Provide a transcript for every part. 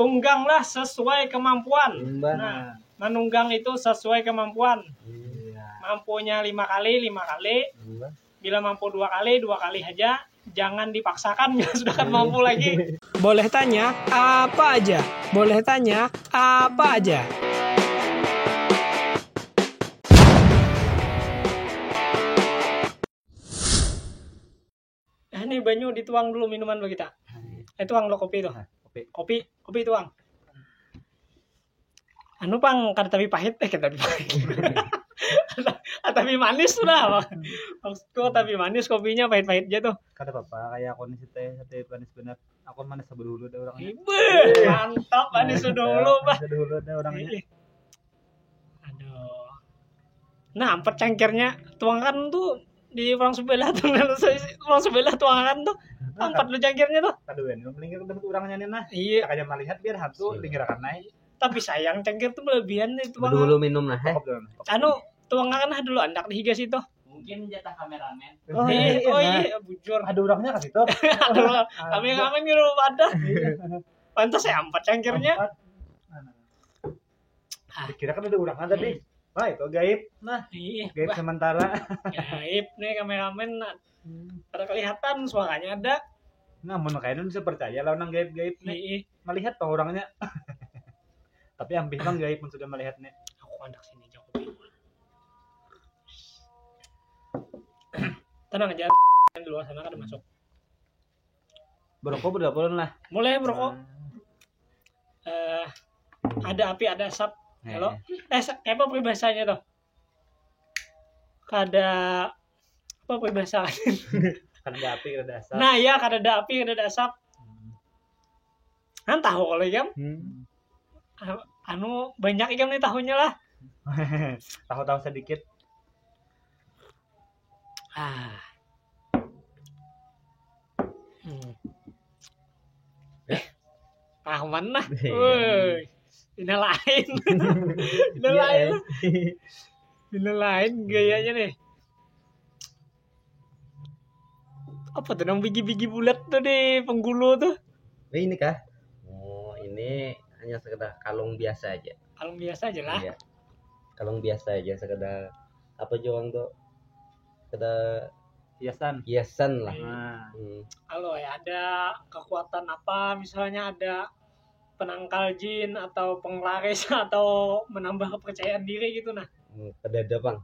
Tungganglah sesuai kemampuan. Nah, menunggang itu sesuai kemampuan. Mampunya 5 kali. Bila mampu 2 kali aja. Jangan dipaksakan bila sudah kan mampu lagi. Boleh tanya apa aja. Ini banyu dituang dulu minuman lo kita. Tuang lo kopi tuh. Kopi tuang. Anu pang kada tapi pahit tapi manis sudah. Maksudku tapi manis kopinya pahit-pahit aja tuh. Kada apa-apa kayak aku nih teh manis bener. Aku manis sebelum dulu deh orangnya. Mantap manis dulu, Bah. Dulu deh orangnya. Aduh. Nah, empat cangkirnya tuangkan tuh di ruang sebelah tuh. Ruang sebelah tuangkan tuh. Empat lu cangkirnya tuh. Kaduan, melingkar udah orangnya nih nah. Iya. Kakaknya melihat biar hantu lingkarakan naik. Tapi sayang cangkir tuh melebihan itu Bang. Dulu minum nah. Anu tuangkan dulu andak di higas itu. Mungkin jatah kameramen. Oh iya, bujur. Ada orangnya ke situ. Aduh, kameramen gitu pada. Pantas ya 4 cangkirnya. Dikira kan ada orangnya tadi. Wah, itu gaib. Nah, iya. Gaib sementara. Gaib nih kameramen. Pada kelihatan suaranya ada. Nah, mun kayaknya bisa percaya lah orang gaib-gaib nih. Melihat toh orangnya. Tapi hampir bang gaib pun sudah melihatnya. Aku andak sini jauh. Tenang aja. Di luar sana kan masuk. Berokok berapa lah? Mulai berokok. Ada api, ada asap. Halo. Apa peribahasanya tuh? Kada apa peribahasanya? Kada api, kada asap. Nah, iya, kada ada api, kada ada asap. Kan tahu kalau ikam? Anu banyak ikam nih tahunya lah. Tahu-tahu sedikit. Aman lah. Woi. Ini lain gayanya nih. Apa tuh yang biji-biji bulat tuh di penggulu tuh? Ini kah? Oh, ini hanya sekedar kalung biasa aja. Kalung biasa aja lah. Iya. Kalung biasa aja sekedar apa juang tuh? Sekedar hiasan lah. Kalau ya ada kekuatan apa, misalnya ada penangkal jin atau penglaris atau menambah kepercayaan diri gitu nah. Ada Bang.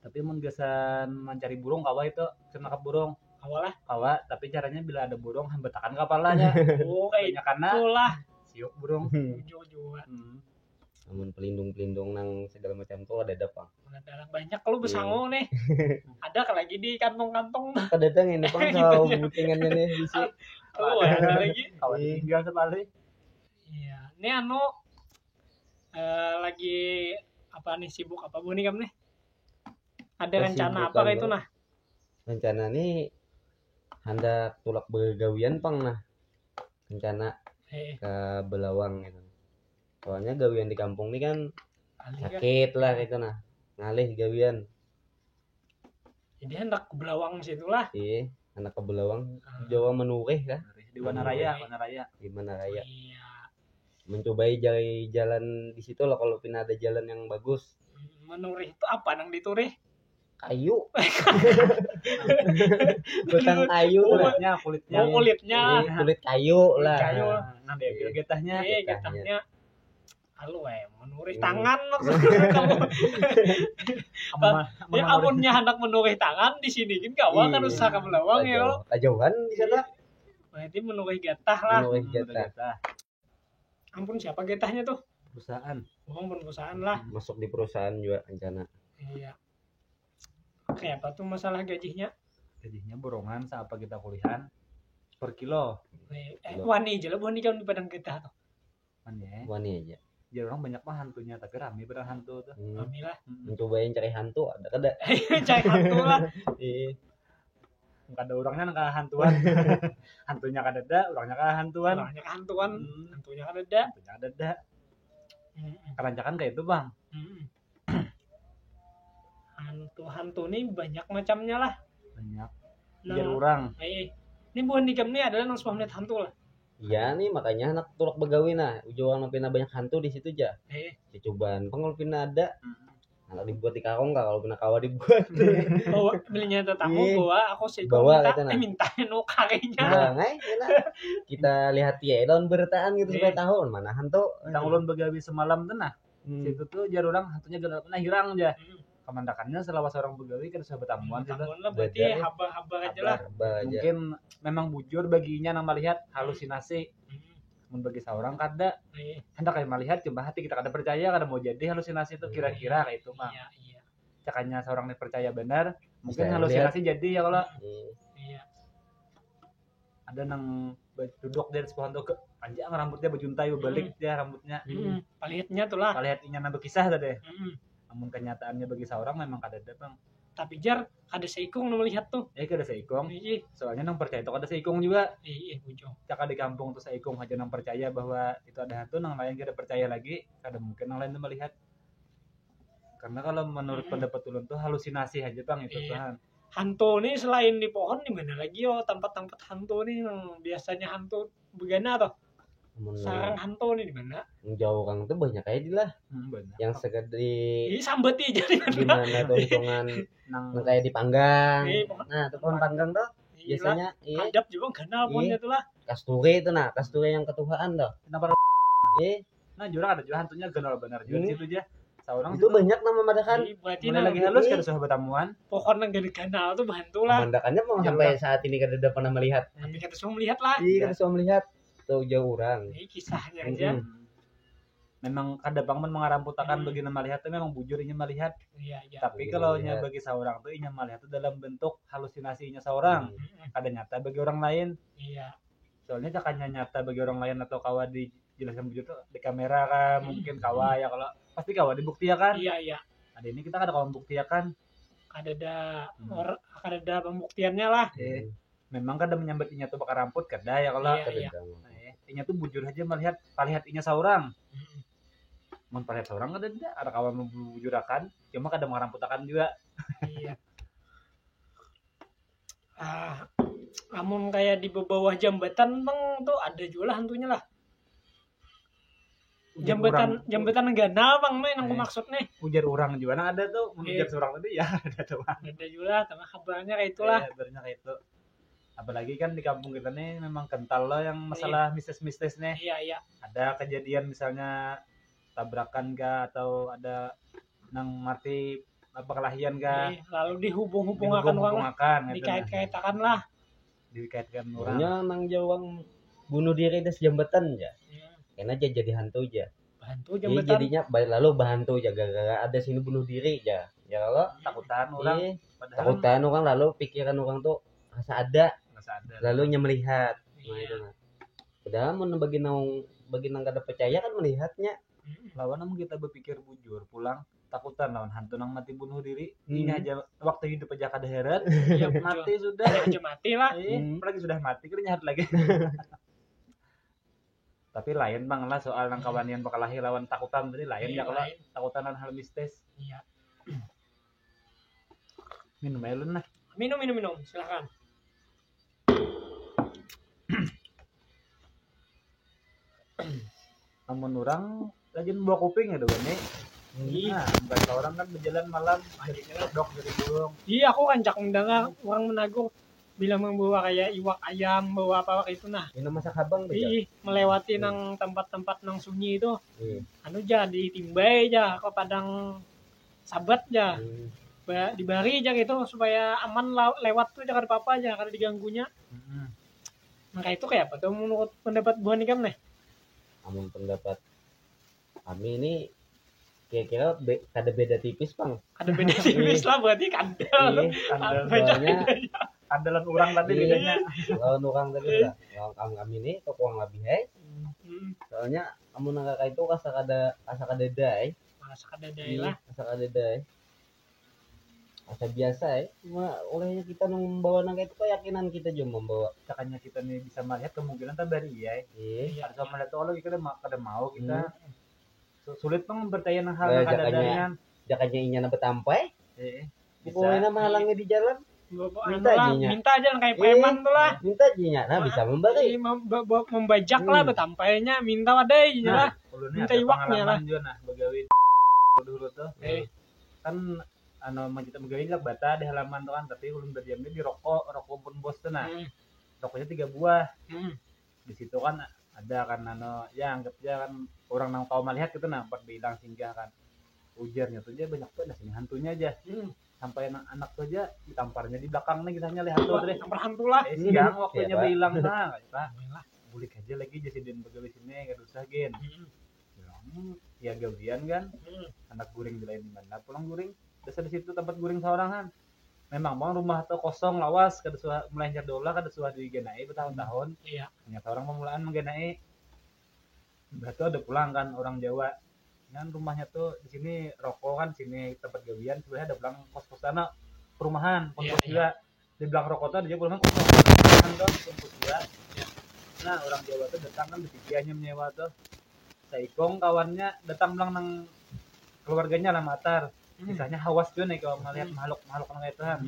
Tapi mun biasa mencari burung kawa itu menangkap burung. Kawa, tapi caranya bila ada burung hambetakan kepalanya. Oh, kayak karena itulah. Siuk burung. Juga. Namun pelindung nang segala macam tuh ada Bang. Ada banyak kalau besango nih. Ada lagi di kantong-kantong. Kadang ini Bang kalau butingannya nih bisi. Oh, ada lagi. Kawan tinggal sekali. Iya. Ini anu lagi apa nih sibuk apa bu nih kamu nih? Ada rencana apa kayak itu nah? Rencana nih hendak tulak bergawian Pang nah. Rencana ke Belawang gitu. Soalnya gawian di kampung nih kan sakit lah gitu nah. Ngalih gawian. Jadi hendak ke Belawang situ lah. Iya, hendak ke Belawang. Jawa Menurih kah? Di Wanaraya. Di Wanaraya. Iya. Mencobai jalan di situ lah kalau pina ada jalan yang bagus. Menurih itu apa nang diturih? Kayu. Batang kayu kulitnya. Kulit kayu lah. Kayu. Nah, dia getahnya. Getahnya. Halo menurih tangan maksudnya kamu. Ya amunnya hendak menurih tangan di sini kan kawan kan usaha ke Belawang ya. Kajauhan di sana. Berarti menurih getah lah. Menurih getah. Ampun siapa getahnya tuh? Perusahaan. Perusahaan lah. Masuk di perusahaan juga rencana. Iya. Kayak apa tuh masalah gajinya? Gajinya borongan saat kita kuliahan per kilo. Wani aja lah, wani kan di padang getah tuh. Wani aja. Jadi orang banyak mah hantunya, tapi rame bener hantu tuh. Rame lah. Mencobain cari hantu ada kada? Cari hantu lah. Iya. Kada orangnya nggak hantuan. Hantunya kada ada, orangnya kada hantuan. Hantunya kada ada. Kerancakan kayak itu bang. Hantu nih banyak macamnya lah. Banyak. Biar orang. Ini bukan nikam nih adalah nang suami lihat hantu lah. Iya nih makanya anak tulak begawi nah ujung pina banyak hantu di situ aja. Dicobaan pengol pina ada. Anak dibuat di karong kalau pina kawa dibuat. Bawa belinya tamu bawa aku sih bawa minta no karinya. Bangai kita lihat ya daun bertaan gitu supaya tahu mana hantu. Tang ulun begawi semalam tenah. Situ tuh jar urang hantunya gak pernah hilang aja. Kemandakannya selawas orang begawi kan sahabat tamuan gitu. Berarti haba-haba aja lah. Mungkin memang bujur baginya nang melihat halusinasi. Mun bagi seorang kada hendak kayak melihat coba hati kita kada percaya kada mau jadi halusinasi itu kira-kira kayak itu mah. Iya. Cakanya seorang percaya benar, mungkin halusinasi jadi ya kalau iya. Ada nang duduk dari sebuah hantu ke panjang rambutnya bejuntai balik dia rambutnya. Palihatnya tuh lah. Palihatnya nang berkisah tadi. Namun kenyataannya bagi seorang memang kada ada bang. Tapi jar ada seikung nu melihat tuh. Kada seikung. Soalnya nang percaya itu kada seikung juga. Iya bujung. Caka di kampung tuh seikung aja nang percaya bahwa itu ada hantu, nang lain kada percaya lagi, kada mungkin nang lain tuh melihat. Karena kalau menurut pendapat ulun tuh halusinasi aja bang itu Tuhan. Hantu nih selain di pohon di mana lagi yo tempat-tempat hantu nih yang biasanya hantu begana toh. Sarang hantu nih di mana? Jauh kang tuh banyak aja di lah. Banyak. Yang segede ini sambeti jadi di mana tuh hitungan nang kayak dipanggang. Nah, tuh pohon panggang tuh biasanya hadap juga ganal pohonnya tuh lah. Kasturi itu nah, kasturi yang ketuhaan tuh. Kenapa? Nah, jurang ada juga hantunya ganal benar juga situ aja. Seorang itu banyak nama madakan. Mulai lagi halus kada sahabat tamuan. Pohon yang gede ganal tuh bantu lah. Pemandakannya mau sampai saat ini kada pernah melihat. Tapi kada semua melihat lah. Iya, kada semua melihat. Tuh jauh orang. Ini kisahnya aja. Memang kada bangun mengaramputakan bagi melihat itu memang bujur inya melihat. Iya. Tapi kalau nya bagi seorang tuh inya melihat itu dalam bentuk halusinasinya seorang. Kada nyata bagi orang lain. Iya. Soalnya cakanya nyata bagi orang lain atau kawa dijelaskan bujur tuh di kamera kan mungkin kawa ya kalau pasti kawa dibuktikan. Iya. Ada ini kita kada kawa membuktikan. Kada ada pembuktiannya lah. Memang kada menyambat inya tuh bakal ramput kada ya kalau inya tuh bujur aja melihat palihat inya seorang. Mun palihat seorang ada kawan membujurakan cuma kada mengaramputakan juga. Iya. Namun kayak di bawah jambatan bang tuh ada juga hantunya lah. Jambatan ganal bang main aku maksud nih. Ujar orang juga ada tuh ujar seorang tadi ya ada tuh. Ada juga sama kabarnya kayak itulah. Kabarnya kayak itu. Apalagi kan di kampung kita nih memang kental loh yang masalah mistis-mistis nih. Iya. Ada kejadian misalnya tabrakan kah atau ada nang mati perkelahian kah. Lalu dihubung-hubungkan orang. Dikait-kaitakan lah. Dikaitkan orang. Pokoknya nang jawang bunuh diri des jambatan ya. Karena dia jadi hantu aja. Hantu jambatan. Jadinya lalu bahantu aja gara-gara ada sini bunuh diri aja. Ya kalau takutan orang. Takutan orang lalu pikiran orang tuh rasa ada. Lalu melihat. Nah itu nah. Padahal mun bagi nang kada percaya kan melihatnya. Lawan namun kita berpikir bujur pulang takutan lawan hantu nang mati bunuh diri. Ini aja waktu hidup aja kada heret. Ya mati sudah. Aja mati lah. Apalagi sudah mati kan nyahat lagi. Tapi lain bang lah soal nang kawanian bakal lahir lawan takutan tadi lain ya kalau takutan hal mistis. Iya. Minum aja lu nah. Minum silakan. Namun orang lagi bawa kuping ya doang nih. Nah, bahasa orang kan berjalan malam dari dok dari burung. Iya, aku kan cak mendengar orang Menagor bilang membawa kayak iwak ayam, bawa apa itu nah. Minum masak habang beja. Melewati nang tempat-tempat nang sunyi itu. Anu jadi timbai aja ke padang sabat aja. Dibari aja gitu supaya aman lewat tuh jangan apa-apa aja karena diganggunya. Nah itu kayak apa tuh menurut pendapat Bu Hanikam nih? Namun pendapat kami ini kira-kira kada beda tipis bang. Kada beda tipis lah berarti kandel. Soalnya kandelan orang tadi bedanya. Lawan orang tadi lah. Lawan kami ini toko yang lebih soalnya kamu nangka itu asa kada dai. Asa kada dai lah. Asa kada dai. Asa biasa cuma olehnya kita membawa nangka itu keyakinan kita juga membawa. Cakanya kita nih bisa melihat kemungkinan tabari ya. Iya. Harus melihat Allah kita kada mau kita. Sulit pang bertanya nang hal kada dengan jakanya inya na betampai. Pokoknya mah halangnya di jalan. Minta aja. Minta aja kayak preman tuh lah. Minta aja nah bisa membagi. Membajak lah betampainya minta wadai lah. Minta iwaknya lah. Nah, begawi dulu tuh. Kan kita begawi lah bata di halaman tuh kan, tapi ulun berdiamnya di rokok pun bos tuh nah. Rokoknya 3 buah. Di situ kan ada kan ya anggap aja kan orang nang tahu melihat gitu nah, empat bilang singgah kan. Ujarnya tuh aja banyak tuh ada sini hantunya aja. Sampai anak tuh aja ditamparnya di belakang nih kisahnya lihat tuh deh. Tampar hantu lah. Siang waktunya bilang nah, bulik aja lagi jasidin begawi sini enggak usah gen. Ya gawian kan. Anak guring di lain mana pulang guring. Desa di situ tempat guring seorangan. Memang bang rumah tuh kosong lawas kada suah melancar dola kada suah digenai bertahun-tahun. Iya. Ternyata orang pemulaan menggenai. Berarti ada pulang kan orang Jawa. Kan rumahnya tuh di sini rokok kan sini tempat gawian sebenarnya ada pulang kos-kosan perumahan pos juga. Di belakang rokok tuh ada juga perumahan kos-kosan tuh pos juga. Nah orang Jawa tuh datang kan bertiga menyewa tuh. Saikong kawannya datang bilang nang keluarganya lah matar. Misalnya hawas tuh nih kalau ngelihat makhluk nang itu kan.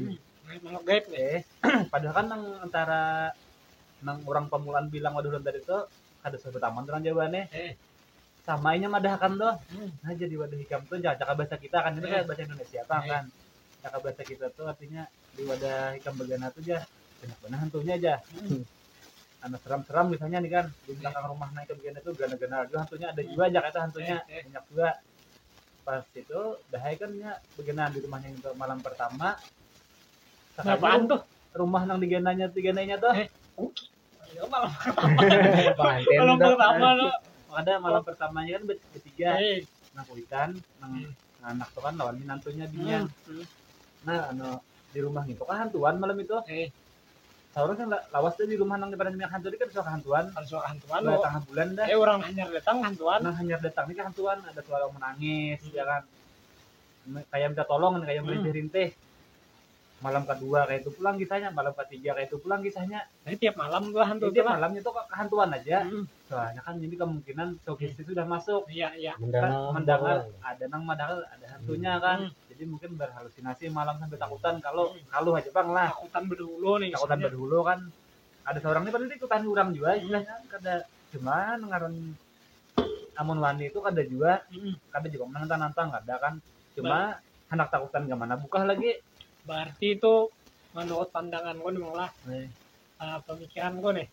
Makhluk gaib nih. Padahal kan nang antara nang orang pemulaan bilang waduh tadi itu ada sahabat aman orang Jawa nih. Samainya madahkan tuh. Nah jadi wadah hikam tuh cakap bahasa kita kan itu kan bahasa Indonesia kan. Cakap bahasa kita tuh artinya di wadah hikam bagana tuh aja banyak benar hantunya aja. Seram-seram misalnya nih kan di belakang rumah naik ke bagian itu gana-gana juga hantunya ada juga aja kata hantunya banyak juga. Pas itu dahai kan ya begenaan di rumahnya itu malam pertama. Apaan tuh? Rumah nang digenanya tuh. Malam pertama lo. Ada malam pertamanya kan bertiga. Nang kuitan, nang anak tuh kan lawan minantunya dia. Nah, di rumah itu kan hantuan malam itu. Seorang kan lawas tuh di rumah nang depan minyak hantu kan suka hantuan. Suka hantuan lo. Tengah bulan dah. Orang hanyar datang hantuan. Nah, hanyar datang ini kan hantuan, ada suara menangis, ya kan. Kayak minta tolong, kayak merintih-rintih. Malam kedua kayak itu pulang kisahnya, malam ketiga kayak itu pulang kisahnya. Nah, tiap malam tuh hantu tiap malamnya tuh kehantuan aja. Soalnya kan jadi kemungkinan sugesti sudah masuk. Iya. Mendengar ada nang madahal ada hantunya kan. Jadi mungkin berhalusinasi malam sampai takutan kalau aja bang lah. Takutan berdulu nih. Takutan berdulu kan. Ada seorang nih padahal ikutan orang juga istilahnya kada cuma ngaran amun wani itu kada juga menantang kada kan. Cuma anak takutan gimana buka lagi. Berarti itu menurut pandanganku nih malah pemikiranku nih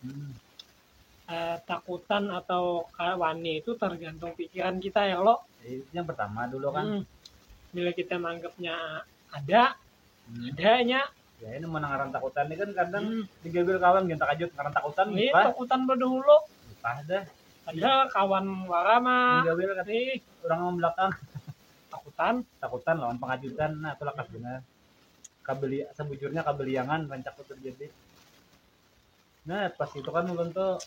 takutan atau wani itu tergantung pikiran kita ya lo. Yang pertama dulu kan bila kita menganggapnya adanya ya ini menangaran takutan ini kan kadang digabil kawan kita kajut ngaran takutan ini takutan berdahulu dah ada kawan warama digabil kan orang belakang takutan lawan pengajutan nah itulah benar sebujurnya kabeliangan rancak terjadi. Nah pas itu kan ulun tuh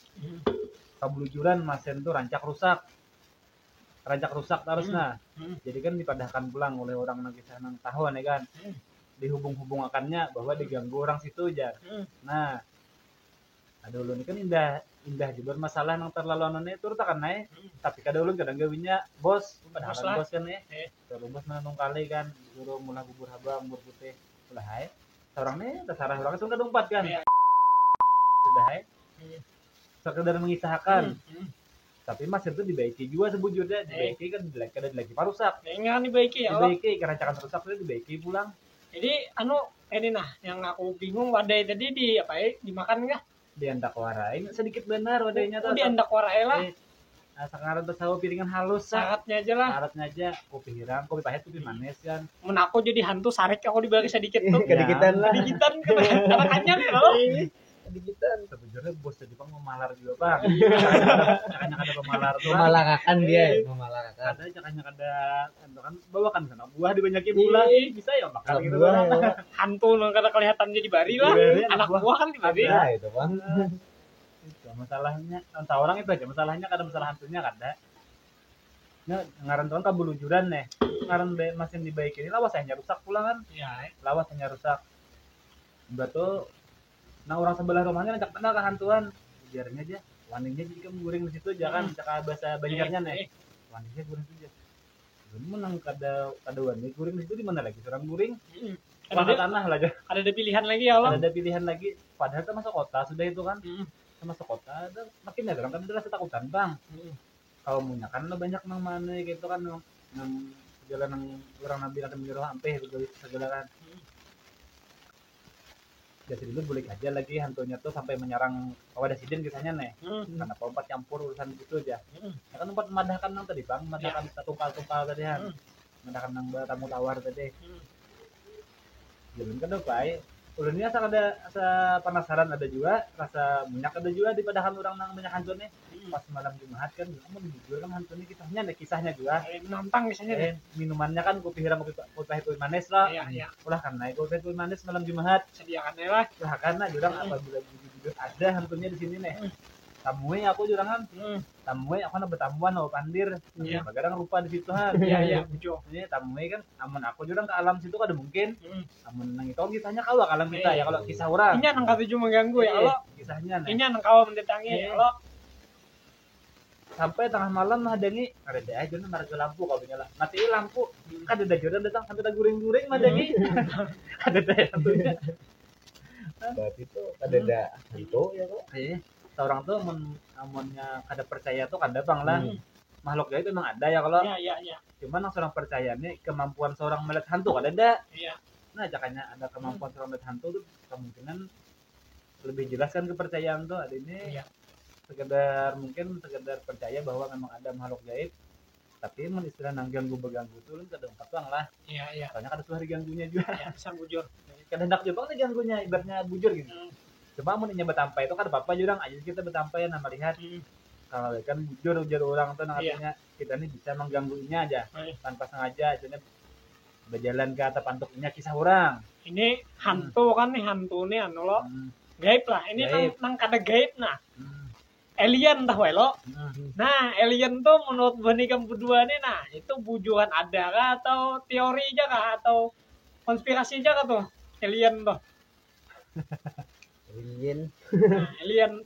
kablujuran masen tuh rancak rusak terus nah. Jadi kan dipadahkan pulang oleh orang nang kisah nang tahun ya kan. Dihubung-hubungakannya bahwa diganggu orang situ aja. Nah ada ulun ini kan indah juga masalah nang terlalu anone turut akan naik. Tapi kada ulun kadang gawinya bos padahal bos kan terus bos nang kali kan suruh mulai bubur habang bubur putih udah hai seorang nih terserah orang itu kedumpat kan sudah hai sekedar mengisahkan tapi mas itu dibaiki juga sebujurnya dibaiki kan lagi parusak jangan dibaiki ya karena cakan rusak itu dibaiki pulang jadi ini nah yang aku bingung wadai tadi dimakan enggak diandak warai sedikit benar wadainya tuh diandak warai lah sekarang tuh sawo piringan halus syaratnya aja kopi hiram kopi pahit kopi manis kan aku jadi hantu sarek aku dibagi sedikit tuh kedikitan anak-anaknya kalau kedikitan sebujurnya bos jadi bang memalar juga bang jangan ada pemalar tuh memalarakan dia ada jangan ada kan bawakan sana buah dibanyakin pula bisa ya makan gitu hantu kada kelihatan jadi bari lah anak buah kan dibari itu bang masalahnya entah orang itu aja masalahnya kada masalah hantunya kada ngaran tuan kabulujuran nih ngaran mesin dibaiki ini lawas hanya rusak pulang kan lawas hanya rusak betul nah orang sebelah rumahnya ngajak kenal kehantuan biarnya aja waninya jadi kamu guring di situ jangan cakap bahasa Banjarnya nih waninya guring aja menang kada wani guring itu di mana lagi seorang guring Ada wah ke ada tanah lah aja ada pilihan lagi ya Allah. ada pilihan lagi padahal kita masuk kota sudah itu kan Mm. kita masuk kota ada makin ada orang kan ada rasa takutan bang kalau punya kan lo banyak nang mana gitu kan nang segala nang orang nabi akan menyuruh sampai segala kan jadi dulu boleh aja lagi hantunya tuh sampai menyerang Kawadasiden kisahnya nih karena pompat campur urusan itu aja ya kan tempat memadahkan nang tadi bang memadahkan tungkal tadi kan memadahkan nang tamu tawar tadi jalan ke depan ulunnya asa penasaran ada juga rasa minyak ada juga di padahan orang nang banyak hantunya pas malam Jumat kan kamu jujur kan hantunya kisahnya juga Menantang misalnya. minumannya kan kopi hiram kopi itu manis lah Iya. ulah karena kopi itu manis malam Jumat Sediakan lah. lah karena jurang apabila jujur ada hantunya di sini nih tamunya aku jurang kan tamunya aku na bertamuan oh pandir Iya. bagarang rupa di situ kan Iya, bujo. ini tamunya kan amun aku jurang ke alam situ kada mungkin amun nang itu kisahnya kawa kalam kita ya kalau kisah orang Ini nang katuju mengganggu ya Allah. kisahnya nih Ini nang kawa mendatangi ya Allah. sampai tengah malam hadangi ada aja nih marga lampu kalau nyala mati lampu kan ada jodoh datang sampai ada guring-guring hadangi ada hantunya berarti tuh ada hantu ya kok. orang tuh amunnya kada percaya tuh kada bang lah makhluk gaib itu memang ada ya kalau Iya. cuman yang seorang percaya nih kemampuan seorang melihat hantu kada ada Iya. nah jakanya ada kemampuan seorang melihat hantu tuh kemungkinan lebih jelas kan kepercayaan tuh ada ini Iya. sekedar percaya bahwa memang ada makhluk gaib tapi emang istilah nang ganggu beganggu tuh lu kada ungkap bang lah Iya. soalnya kada suah diganggunya juga Ya, bisa bujur. kada hendak juga bang diganggunya ibaratnya bujur gitu cuma mau nyoba tampai itu kan apa jurang aja kita bertampai nah melihat kalau kan bujur orang tuh artinya kita ini bisa mengganggunya aja tanpa sengaja akhirnya berjalan ke atap pantuknya kisah orang Ini hantu kan nih hantu nih anu lo. Gaib lah. Ini nang kada gaib nah. Alien dah wae lo. Nah, alien tuh menurut Bani kamu berdua nih nah, itu bujuan ada kah atau teori aja kah atau konspirasi aja kah tuh? Alien tuh. Alien. Nah,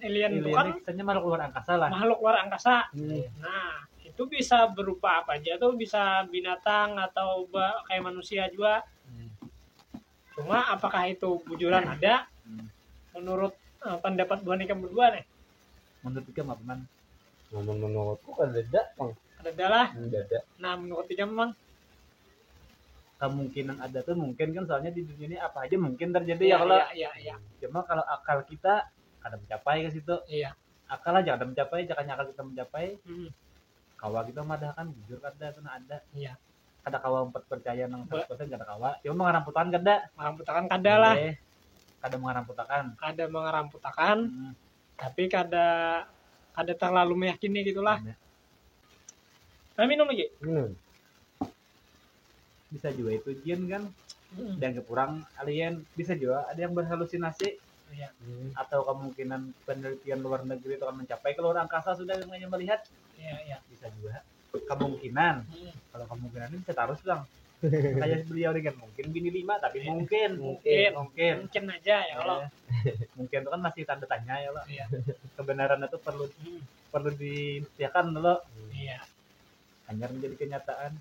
alien itu kan kisahnya makhluk luar angkasa lah makhluk luar angkasa. Nah, itu bisa berupa apa aja tuh, bisa binatang atau kayak manusia juga. Cuma apakah itu bujuran ada? Menurut pendapat Bani kamu berdua nih? menurut kita apa man Menurutku kan ada bang. Ada lah. Ada. Nah, menurut tiga memang kemungkinan ada tuh mungkin kan soalnya di dunia ini apa aja mungkin terjadi ya kalau Iya. cuma kalau akal kita ada mencapai ke situ Iya. akal aja ada mencapai jangan akal kita mencapai Hmm. kawa kita mah kan jujur kada tuh ada Iya. kada kawa 4 percaya nang 100% kada kawa cuma mengarang putakan kada Mengamputakan kada lah. kada mengarang putakan Kada mengamputakan, tapi kada terlalu meyakini gitulah. Nah, minum lagi. Bisa juga itu jin kan dan kurang alien bisa juga ada yang berhalusinasi Iya. atau kemungkinan penelitian luar negeri itu akan mencapai ke luar angkasa sudah yang hanya melihat Iya. bisa juga kemungkinan kalau kemungkinan ini bisa terus bang kayak beliau dengan mungkin bini 5 tapi mungkin Mungkin aja ya Allah. mungkin itu kan masih tanda tanya ya Allah Iya. kebenaran itu perlu dibuktikan dulu Iya. hanya menjadi kenyataan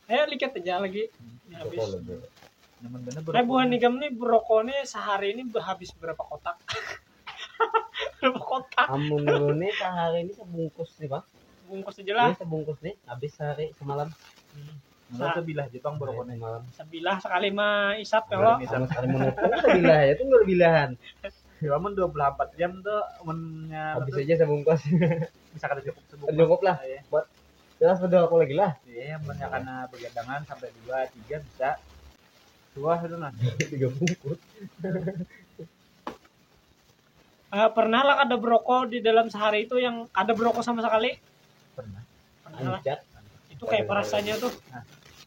Lihat aja lagi. Habis. nyaman bener Buah nigam nih brokone sehari ini habis berapa kotak? Berapa kotak? Amun dulu nih sehari ini sebungkus nih bang. Bungkus aja lah. Ini sebungkus nih habis sehari semalam. Nggak sebilah Jepang berokone malam. Sebilah sekali mah isap ya Allah. Sama sekali menopang sebilah ya tuh nggak lebihan. ya aman 24 jam tuh amunnya Habis aja sebungkus. bisa kada cukup Cukup lah. Buat jelas berdoa aku lagi lah. iya amunnya karena begadangan sampai 2-3 bisa dua itu nah 3 bungkus. Pernah lah ada broko di dalam sehari itu yang ada broko sama sekali? pernah Pernah lah. Anjat. Itu kayak rasanya tuh.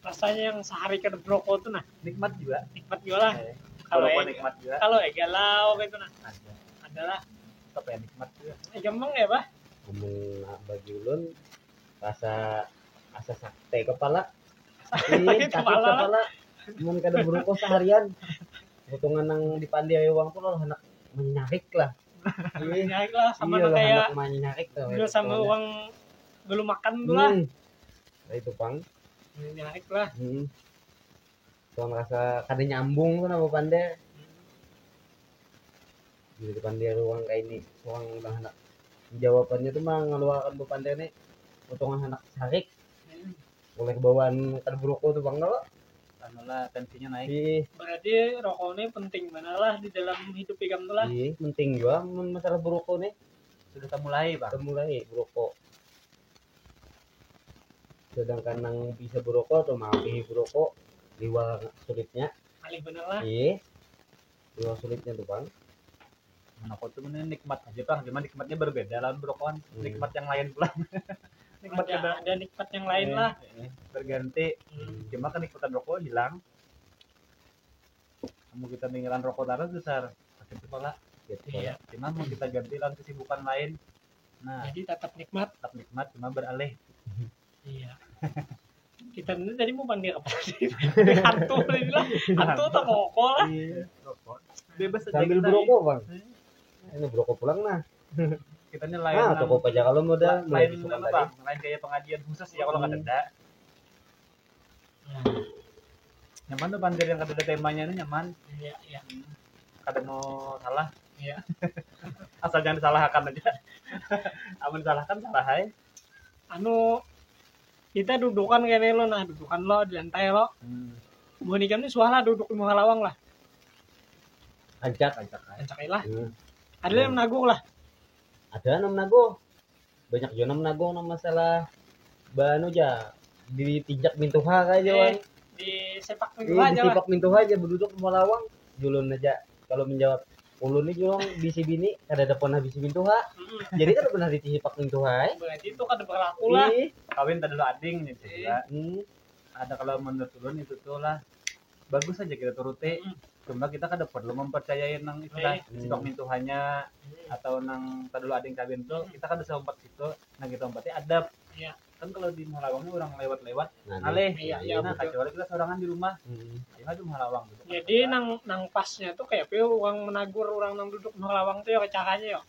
Rasanya yang sehari kada broko tuh nah. nikmat juga Nikmat juga lah. Kalau Walaupun nikmat juga kalau galau gitu nah. ada Adalah. tapi ya nikmat juga Gampang ya, Bah? Amun bagi ulun rasa sakit kepala. Sakit Sakit kepala. kepala. Mun kada berukos seharian. Potongan nang dipandi uang tuh lah hendak menyarik lah. Naik lah sama Iya lah, kayak hendak menyarik tuh. dulu sama uang belum makan tuh lah. Nah, itu pang Nyarik lah. Tuh ngerasa kada nyambung tuh nama pandai. Di depan dia ruang kayak ini, ruang anak. Jawabannya tuh mah ngeluarkan pandai nih. Potongan anak sarik. Oleh kebawaan kan broko tuh bang lo. Lah tensinya naik. Berarti rokok ini penting mana lah di dalam hidup ikam tuh lah. Iya, penting juga masalah broko nih. Sudah mulai bang. Sudah mulai broko. Sedangkan yang bisa broko atau mampi broko liwat sulitnya. Malih bener lah. Iya. Liwat sulitnya tuh bang. Aku tuh nikmat aja bang, cuma nikmatnya berbeda lah brokoan. Nikmat yang lain pula. Nikmat ada nikmat yang lain lah. Berganti. Cuma kenikmatan rokok hilang. Kamu kita pinggiran rokok terus besar sakit kepala. Iya. Cuma mau kita ganti lawan kesibukan lain. Nah, jadi tetap nikmat cuma beralih. Iya. Kita ini tadi mau panggil apa sih? Hantu lah. Hantu atau rokok lah. Iya, rokok. Bebas aja sambil broko bang. Ini broko pulang nah. Kita ini lain cukup aja kalau modal lain apa? Lain kayak pengajian khusus ya kalau nggak ada. Nyaman tuh pandir yang ada temanya ini nyaman. Iya. Kada mau salah. Iya. Asal jangan disalahkan aja. Amun disalahkan salah hai. Kita dudukan kayak lo, nah dudukan lo di lantai lo. Bonekam ini suara duduk di muka lawang lah. Ajak lah. Ada yang menagung lah. Ada nam nago. Banyak juga nam nago nam masalah banu aja ditinjak mintuha aja bang. Di sepak mintuha aja. Di sepak mintuha aja berduduk di lawang. Julun aja kalau menjawab ulun ini julung bisi bini kada ada pernah bisi mintuha. Jadi kada pernah disipak mintuha. Berarti itu kada berlaku lah. Kawin tadi lo ading nih juga. Ada kalau menurut ulun itu tuh lah bagus aja kita turuti. Cuma kita kada perlu mempercayai nang istilah sipak mintuhanya atau nang tadi lo ading kawin tuh kita kada sempat situ. Nah kita empatnya adab. Iya. Kan kalau di Malawang orang lewat-lewat ngalih. Iya, nah kecuali kita sorangan di rumah. Ya di Malawang gitu. Jadi nang pasnya tuh kayak orang menagur orang nang duduk Malawang tuh ya caranya ya.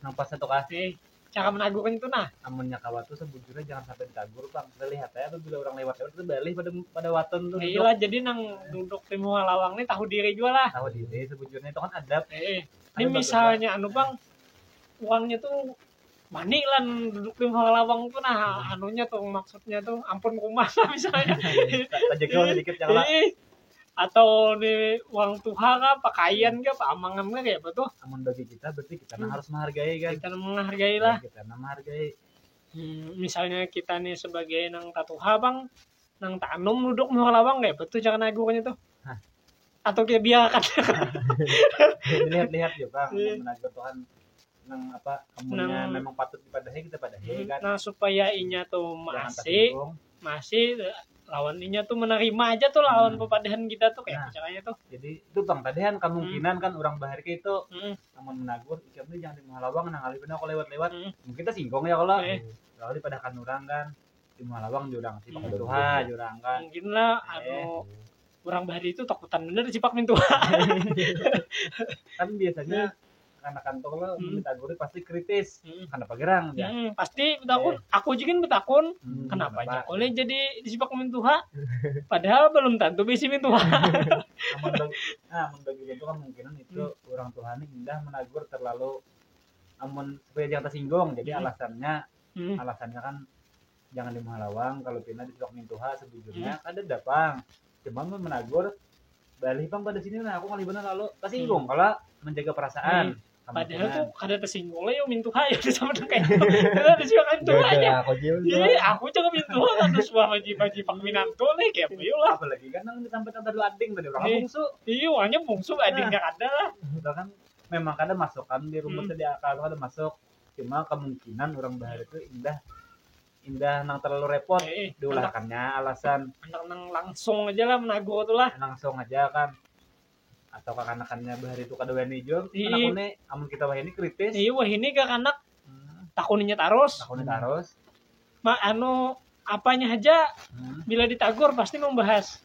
Nang pasnya tuh kasih cara menagurkan itu nah. Amunnya kawat tuh sebujurnya jangan sampai ditagur bang. Kita lihat ya bila orang lewat-lewat itu balik pada waton tuh. Iya jadi nang duduk di Malawang nih tahu diri juga lah. Tahu diri sebujurnya itu kan adab. Ini misalnya bang uangnya tuh mani lan duduk di Malawang tuh nah anunya tuh maksudnya tuh ampun rumah lah misalnya. Tajeknya sedikit jangan lah. Atau di uang tuha kah, pakaian kah, pamangan kah kayak betul. Amun bagi kita berarti kita harus menghargai kan. Kita menghargai lah. Kita menghargai. Misalnya kita nih sebagai nang tatuha bang, nang tanum duduk Malawang kayak betul jangan nagurnya tuh. Atau kayak biarkan. Lihat ya bang, menagur Tuhan nang apa amunnya memang patut dipadahi kita padahi kan. Nah supaya inya tuh masih lawan inya tuh menerima aja tuh lawan pepadahan kita tuh kayak caranya tuh. Jadi itu bang tadian kemungkinan kan orang bahari itu namun menagur ikam ini jangan di Malawang nang alih bener kalau lewat-lewat mungkin kita singgung ya kalau kalau dipadakan orang kan di Malawang jurang sipak mintuha jurang kan mungkin lah orang bahari itu takutan bener sipak mintuha. Kan biasanya anak kantor lo ditaguri pasti kritis kenapa gerang ya pasti betakun aku juga betakun kenapa aja oleh jadi disipak mintuha padahal belum tentu bisi mintuha. Bagi itu kan mungkinan itu orang Tuhan ini indah menagur terlalu amun supaya jangan tersinggung jadi alasannya kan jangan di Malawang kalau pindah disipak mintuha sebujurnya ada dapang cuma menagur balik bang pada sini nah aku kali bener lalu tersinggung kalau menjaga perasaan. Padahal tuh kada tersinggung lah yo mintuha ya sama kayak itu. Kada disipak mintuha aja. Aku jangan mintuha kan terus wajib pak minanto nih kayak yo lah. Apalagi kan nang sampai tanda dulu ading tadi orang bungsu. Iya, hanya bungsu adingnya kada lah. Udah kan memang kada masukkan di rumus di akal kada masuk. Cuma kemungkinan orang bahari itu indah nang terlalu repot diulahkannya alasan nang langsung aja lah menagur tuh lah. Langsung aja kan. Atau kakanakannya bahari itu kada wani jur anakune amun kita wah ini kritis iya wah ini kakanak takuninya taros apanya aja bila ditagur pasti membahas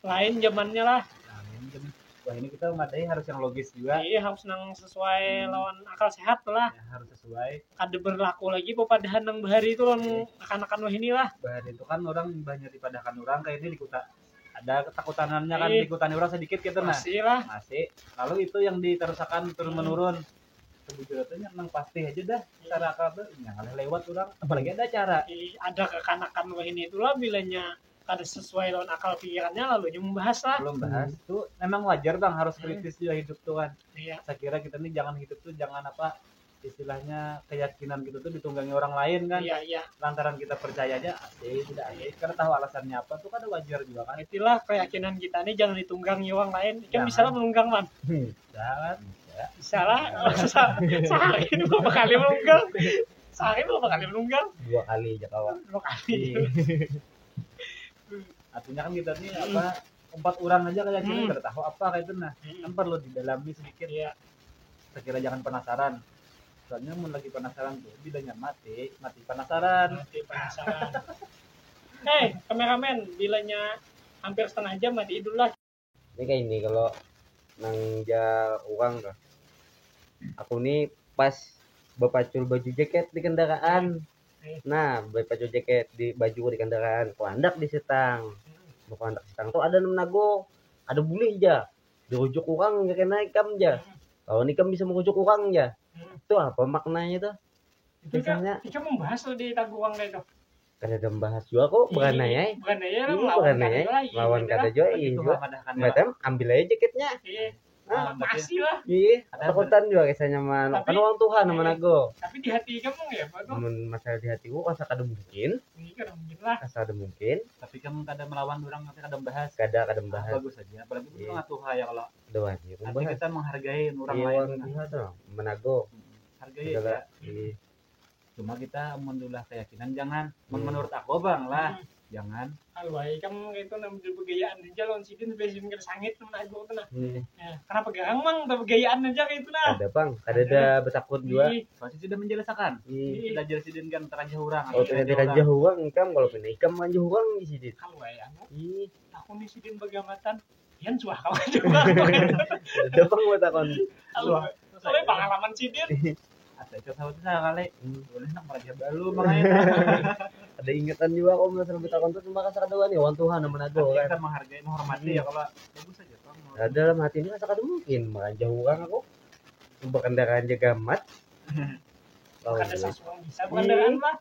lain zamannya lah wah ini kita ngadai harus yang logis juga. Iya harus nang sesuai lawan akal sehat lah. Ya, harus sesuai. Ada berlaku lagi pepadahan nang bahari itu lawan akan-akan wah inilah. Bahari itu kan orang banyak dipadahkan orang kayak ini dikuta ada ketakutanannya kan ikutan orang sedikit gitu nah. Masih lah. Masih. Lalu itu yang diterusakan turun menurun. Sebujurnya nang pasti aja dah cara akal tuh yang lewat orang apalagi ada cara. Ada kekanakan wah ini itulah bilanya kada sesuai lawan akal pikirannya lalu membahas lah. Belum bahas tuh memang wajar bang harus kritis juga hidup tuh kan. Iya. Saya kira kita nih jangan hidup tuh jangan apa istilahnya keyakinan gitu tuh ditunggangi orang lain kan. Iya. Lantaran kita percaya aja tidak karena tahu alasannya apa tuh kan wajar juga kan. Itulah keyakinan kita nih jangan ditunggangi orang lain. Kan bisa lah menunggang man. Jangan. Bisa lah. Sehari berapa kali menunggang? Sehari berapa kali menunggang? 2 kali aja kawan. 2 kali. Artinya kan kita nih apa 4 orang aja keyakinan udah tahu apa kayak itu nah kan perlu didalami sedikit ya. Saya kira jangan penasaran. Soalnya mun lagi penasaran tuh bilanya mati penasaran. Kameramen bilanya hampir setengah jam mati idul lah. Ini kayak ini kalau nang uang kah. Aku nih pas bepacul baju jaket di kendaraan. Nah, bepacul jaket di baju di kendaraan, kuandak di setang. Kuandak di setang tuh ada nago, ada bule aja. Dirujuk orang ya kena ikam aja. Kalau nikam bisa merujuk orang aja. Itu apa maknanya tuh? Biasanya kita membahas loh di taguang kayak itu. Kan ada membahas juga kok bukan ya. Lawan kata juga macam ambil aja jaketnya. Masih lah. Iya, takutan juga kisahnya mah. Kan uang Tuhan sama nago. Tapi di hati kamu ya, Pak. Masalah di hatiku asa kada mungkin. Ini kada mungkin lah. Asa ada mungkin. Tapi kamu kada melawan orang nanti kada bahas. Kada bahas. Bagus aja. Apalagi itu nggak Tuhan ya kalau. Ada wajib. Nanti kita menghargai orang lain. Orang Tuhan tuh menago. Hargai ya. Cuma kita mendulah keyakinan jangan. Menurut aku bang lah. Jangan. Alway kamu itu namanya bergayaan aja lawan sidin besin ke sangit temen aku tuh nah. Kenapa garang mang bergayaan aja kayak itu nah. Ada bang, ada betakut juga. Soalnya sudah menjelaskan. Sudah jelasin kan teranjah orang. Oh teranjah orang ikam kalau pindah ikam anjah orang di sidin. Alway aku nih sidin bagamatan. Yan suah kawan juga. Ada bang buat akon. Soalnya pengalaman sidin. Ada tahu tuh kali. Boleh nak meraja balu makanya. Ada ingatan juga kok masalah betakon tuh cuma kasar doang nih, wan Tuhan sama nago kan. Kita menghargai, menghormati ya kalau bagus aja Bang. Dalam hati ini asa kada mungkin makanya orang aku. Berkendaraan jaga mat. Kada sesuatu bisa kendaraan lah.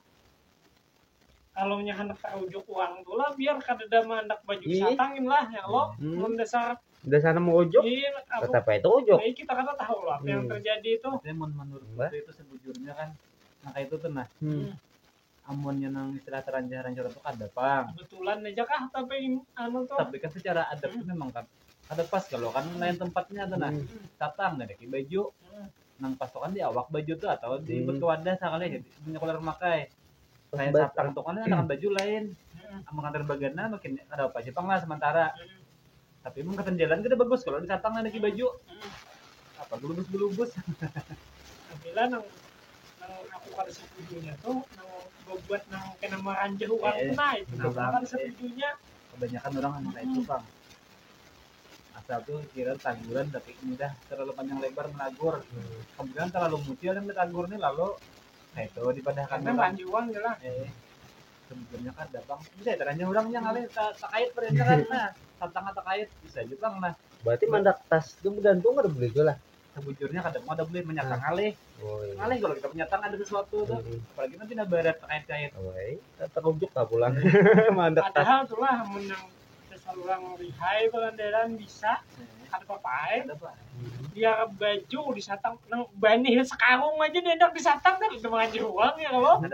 Kalau nya hendak tarujuk uang tuh lah biar kada ada mandak baju satangin lah ya lo. Mendasar sana mau ojok. Iya, apa itu ojok? Kita kada tahu lah apa yang terjadi itu. Tapi menurut itu sebujurnya kan nah itu tuh nah. Amunnya nang istilah teranjah-ranjah itu kada bang. Kebetulan aja kah tapi anu tuh. Tapi kan secara adat itu memang kan ada pas kalau kan lain tempatnya tuh nah. Satang ada ki baju. Nang pasokan di awak baju tuh atau di berkewadah sekali jadi punya kolor makai. Kayak satang tuh kan ada baju lain. Amang antar bagiannya makin ada apa Jepang lah sementara. Tapi emang ketenjalan kita bagus kalau di satang ada ki baju. Apa gelubus-gelubus. Bila nang aku kada setujunya tuh nang buat nang kena meranjah uang nah itu kan setujunya kebanyakan orang hanya itu bang asal tuh kira taguran tapi mudah terlalu panjang lebar menagur kemudian terlalu mutil yang ditagur nih lalu kayak itu dipadahkan orang uang jelas sebenarnya kan ada bang bisa teranjah orangnya ngalih terkait perintah kan nah tantang terkait bisa juga bang nah berarti mandak tas itu bergantung ada boleh lah sebujurnya kadang ada boleh menyatang ngalih ngalih kalau kita menyatang ada sesuatu tuh apalagi nanti barat terkait terujuk lah pulang mandak tas padahal tuh lah menang seseorang lihai pengandaran bisa ada apa-apa dia baju disatang nang banih sekarung aja dia hendak disatang kan udah mengaji uang ya kalau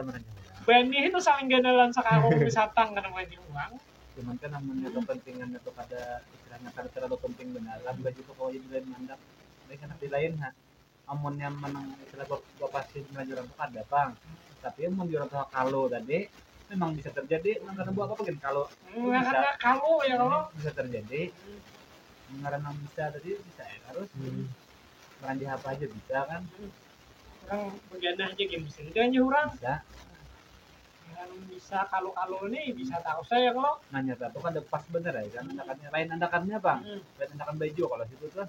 banih itu saling gandalan sekarung disatang kan mengaji uang cuman kan namanya kepentingan itu pada istilahnya kada terlalu penting benar baju itu kalau jadi mandak kan di lain amun yang menang istilah pasti melanjutkan itu ada bang tapi yang menjual kalau tadi memang bisa terjadi karena buat apa kan kalau bisa kalau ya kalau bisa terjadi karena bisa tadi bisa ya harus meranjah apa aja bisa kan orang begadang aja game bisa jangan orang bisa kan bisa kalau nih bisa tahu saya kalau nanya tuh kan ada pas bener ya kan andakannya lain andakannya bang lain andakan baju kalau situ tuh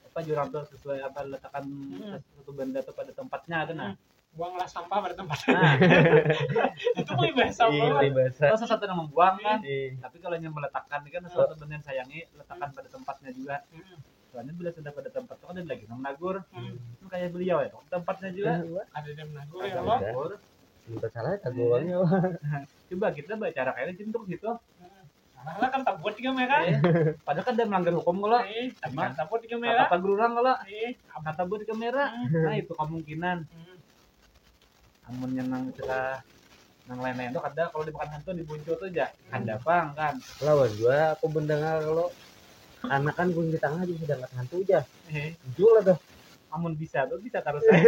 apa jurang tuh sesuai apa letakkan satu benda tuh pada tempatnya tuh nah buanglah sampah pada tempatnya nah itu bahasa bahasa kalau sesuatu yang membuang kan tapi kalau yang meletakkan kan sesuatu benda yang sayangi letakkan pada tempatnya juga soalnya bila sudah pada tempat tuh kan ada lagi menagur itu kayak beliau ya tempatnya juga ada yang menagur ya Ada. Allah menagur Minta salah taguannya coba kita baca kayaknya cintuk gitu malah kan tak buat tiga mereka padahal kan dia melanggar hukum kalau tapi kan tak buat tiga mereka kata gerurang kalau kata buat di kamera nah itu kemungkinan amun yang nang cerah nang lain-lain tuh ada kalau dimakan hantu dibuncul tuh aja ada pang kan lawan gua aku mendengar kalau anak kan gue di tengah juga sedang hantu aja eh muncul lah tuh amun bisa tuh bisa taruh saya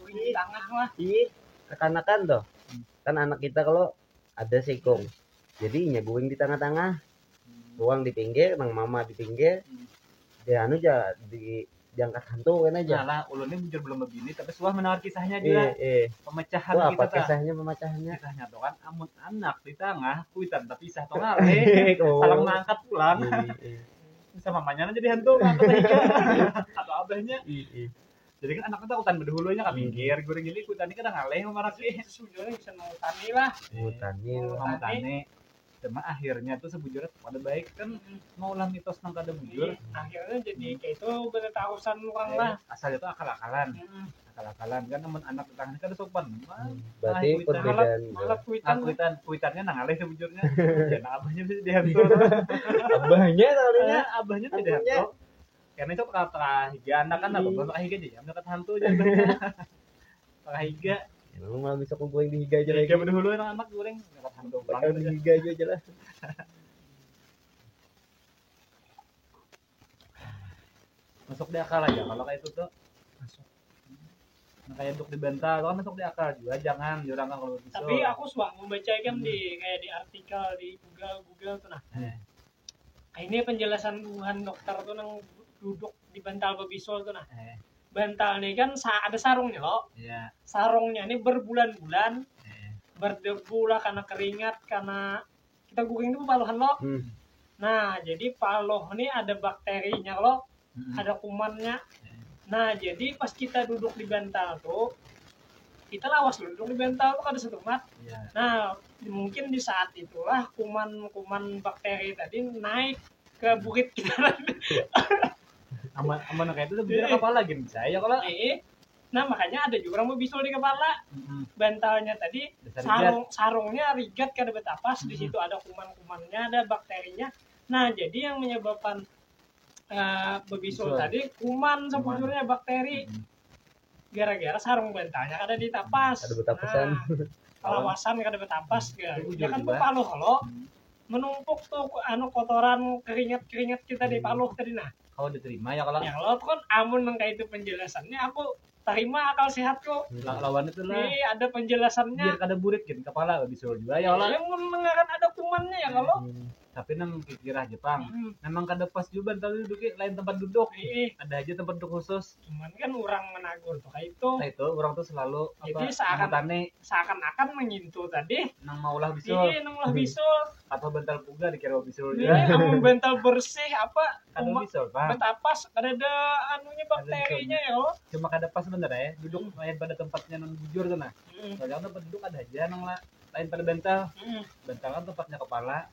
di tangan lah iya kekanakan tuh kan anak kita kalau ada sekong jadi nya guing di tengah-tengah ruang di pinggir nang mama di pinggir dia anu aja diangkat hantu kan aja lah ulunnya muncul belum begini tapi suah menawar kisahnya juga pemecahan wah, kita apa tuh kisahnya pemecahannya kisahnya tuh kan amun anak di tengah kuitan tapi pisah tuh ngale salah mengangkat pulang bisa mamanya jadi hantu ngangkat higa atau abahnya jadi kan anak kita hutan berdahulunya kan minggir goreng gini hutan ini kadang ngaleh maraki sejujurnya bisa ngutani lah ngutani cuma akhirnya tuh sebujurnya pada baik kan mau lah mitos nang kada bujur akhirnya jadi kayak itu bertahusan orang lah asal itu akal-akalan kan namun anak tetangga kan ada sopan berarti perbedaan malah kuitannya nang ngaleh sebujurnya ya nah abahnya bisa dihantu abahnya soalnya abahnya tidak hantu karena itu kata higa anak kan apa pakai higa aja ambil kata hantu aja pakai higa lu malah bisa kumpulin di higa aja lagi higa berdahulu anak goreng kata hantu pakai di higa aja lah masuk di akal aja kalau kayak itu tuh masuk nah, kayak untuk dibantah kan masuk di akal juga jangan jurang kalau bisa tapi aku suka membaca kan di kayak di artikel di Google tuh nah ini penjelasan Tuhan dokter tuh nang duduk di bantal bebisul tuh nah bantal nih kan ada sarungnya loh sarungnya ini berbulan-bulan berdebu lah karena keringat karena kita guring itu paluhan loh nah jadi paluh ini ada bakterinya loh ada kumannya nah jadi pas kita duduk di bantal tuh kita lawas duduk di bantal tuh ada satu tempat nah mungkin di saat itulah kuman bakteri tadi naik ke burit kita aman kayak itu tuh biar kepala gini saya kalau nah makanya ada juga orang bisul di kepala bantalnya tadi sarungnya rigat kada betapas di situ ada kuman-kumannya ada bakterinya nah jadi yang menyebabkan bebisul tadi kuman sebetulnya bakteri gara-gara sarung bantalnya kada ditapas ada betapasan kawasan kada betapas ya kan tuh paluh kalau menumpuk tuh kotoran keringat kita di paluh tadi nah kalau diterima ya kalau yang lo kan amun nang kayak itu penjelasannya aku terima akal sehatku lawan itu lah ada penjelasannya biar kada burik gitu kepala bisul juga ya Allah yang mendengarkan ada kumannya ya kalau tapi nang pikir aja Jepang memang kada pas juga bantal duduk lain tempat duduk ada aja tempat duduk khusus cuman kan orang menagur tuh kayak itu nah itu orang tuh selalu jadi seakan-akan menyentuh tadi nang maulah bisul bisul atau bantal puga dikira bisul juga amun bantal bersih apa kada bisul Bang betapas kada ada anunya bakterinya ya lo cuma kada pas bener ya duduk lain pada tempatnya non bujur tuh nah soalnya tempat duduk ada aja nang lain pada bantal kan tempatnya kepala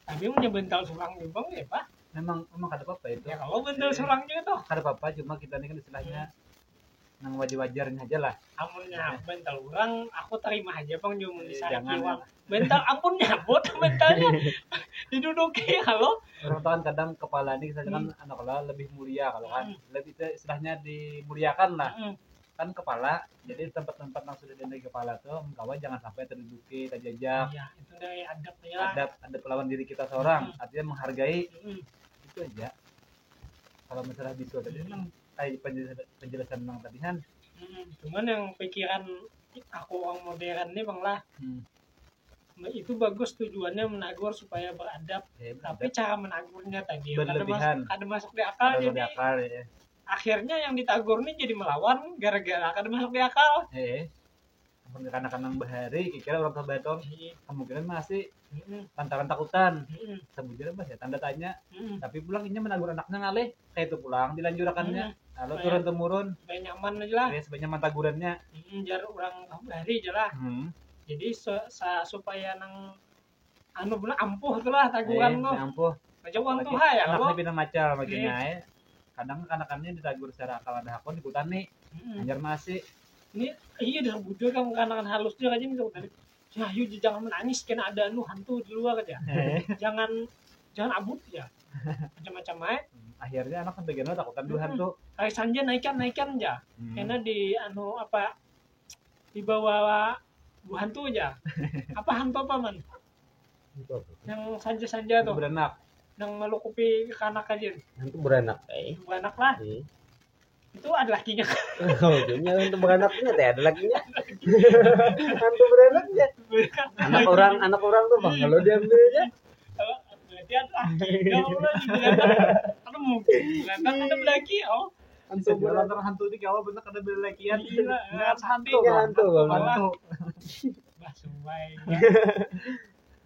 tapi punya bantal sulang juga ya pak memang kada apa-apa itu ya kalau bantal sulangnya itu kada apa-apa cuma kita ini kan istilahnya nang wajar-wajarnya aja lah amunnya bantal orang aku terima aja bang cuma di sana jangan bantal ampun nyabut bantalnya diduduki kalau orang tahu kadang kepala ini misalnya kan anak lah lebih mulia kalau kan lebih istilahnya dimuliakan lah kan kepala jadi tempat-tempat yang sudah di kepala tuh kawan jangan sampai terduduki terjajak iya itu dari adab adab lawan diri kita seorang artinya menghargai itu aja kalau masalah bisul tadi memang kayak penjelasan tentang tadian cuman yang pikiran aku orang modern nih bang lah itu bagus tujuannya menagur supaya beradab tapi cara menagurnya tadi ada masuk di akal jadi ya. Akhirnya yang ditagur nih jadi melawan gara-gara kada masuk di akal anak-anak bahari kira orang tua beton kemungkinan masih lantaran takutan sebujurnya mas ya tanda tanya tapi pulang ini menagur anaknya ngalih kayak itu pulang dilanjurakannya lalu turun temurun supaya nyaman aja lah ya sebanyak mantagurannya jar orang bahari aja lah jadi supaya nang anu bener ampuh tuh lah taguran lo ampuh macam uang tuh ya anaknya pindah macal makanya kadang anak-anaknya ditagur secara akal ada hakon ikutan nih anjar masih ini iya udah bujur kan anak halus dia aja nih tadi ya yuk jangan menangis kena ada anu hantu di luar aja jangan abut ya macam-macam akhirnya anak sampai gimana takutan dulu hantu kayak sanja naikkan aja karena di anu apa di bawah bu hantu aja apa hantu apa man yang sanja tuh beranak yang melukupi kanak aja hantu beranak beranak lah itu ada lakinya oh jadinya hantu beranaknya teh ada lakinya hantu beranaknya anak orang tuh bang kalau diambil aja berarti ada ada mungkin ada lagi hantu berantak hantu ini kalau bener ada belakian hantu bah suai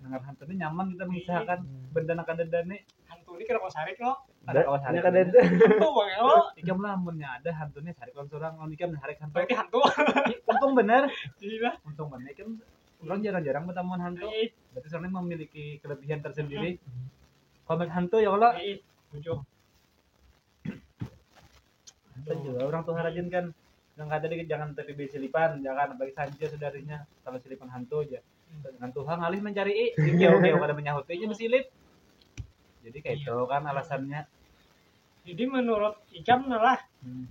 dengar hantu ini nyaman kita mengisahkan benda nak ada dane hantu ini kira kau sarik lo ada kawas hari ada hantu bang lo ikam lamunnya ada hantunya sarik orang seorang on ikam sarik hantu berarti hantu untung bener gila untung bener kan orang jarang-jarang bertemu hantu berarti soalnya memiliki kelebihan tersendiri komik hantu ya Allah ujung juga orang tuh harajin kan yang kata dia jangan TPB selipan jangan bagi saja saudarinya kalau selipan hantu aja dengan Tuhan alih mencari jauh-jauh pada menyahutnya mesilip jadi kayak itu kan alasannya jadi menurut Ikam lah